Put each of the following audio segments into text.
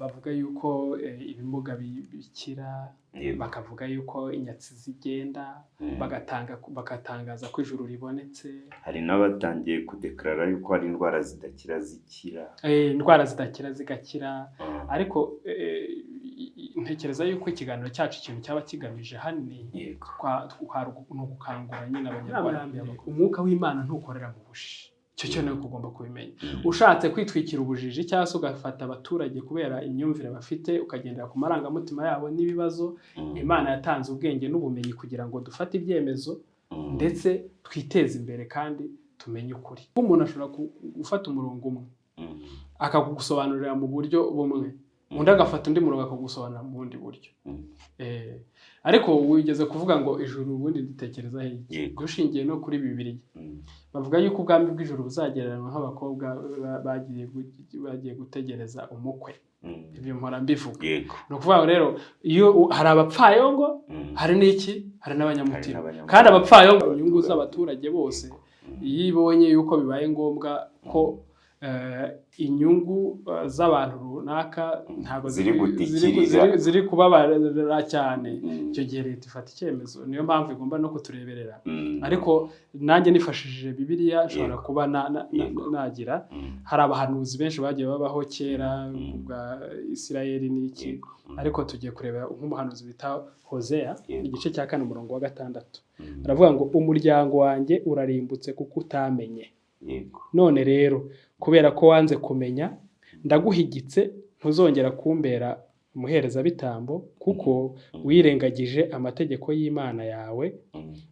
bavuga yuko ibimuga bikira, bakavuga yuko inyatsi zigenda, bagatangaza ko ijuru ribonetse. Hari n'abatangiye kudeklara yuko hari indwara zidakira zikira. Indwara zidakira zigakira, ariko ntekereza yuko ikiganiro cyacu ikintu cyaba kigamije hanini gukangura nyine abanyarwanda. Umwuka w'Imana ntukorera mu bushi. Cyo cyo nako ugomba kubimenya. Ushatse kwitwikira ubujiji cyangwa se ugafata abaturage kubera imyumvire bafite ukagendera ku marangamutima yabo n'ibibazo, Imana yatanze ubwenge n'ubumenyi kugira ngo dufate ibyemezo ndetse twiteze imbere kandi tumenye ukuri. Umuntu ashobora gufata umurongo umwe akagusobanurira mu buryo bumwe, undi agafata undi murongo akagusobanurira mu bundi buryo. Ariko wigeze kuvuga ngo ijuru ubundi dutekereza he? Dushingiye no kuri Bibiliya. Bavuga yuko ubwami bw'ijuru buzagereranywa nk'abakobwa bagiye gutegereza umukwe. Ibyo mpora mbivuga. No kuvuga rero iyo hari abapfayongo, hari n'iki, hari n'abanyamutima. Kandi abapfayongo inyungu z'abaturage bose, iyo ibonye yuko bibaye ngombwa ko inyungu z'abantu runaka ntabwo ziri kubabarira cyane, icyo gihe leta ifata icyemezo. Niyo mpamvu igomba no kutureberera. Ariko nanjye nifashishije Bibiliya nshobora kuba nagira, hari abahanuzi benshi bagiye babaho kera bwa Isirayeli n'iki, ariko tugiye kureba nk'umuhanuzi bita Hosea igice cya 4:6. Aravuga ngo umuryango wanjye urarimbutse kuko utamenye. None rero kubera ko wanze kumenya, ndaguhigitse ntuzongera kumbera umuherezabitambo, kuko wirengagije amategeko y'Imana yawe,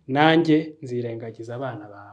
nanjye nzirengagiza abana bawe.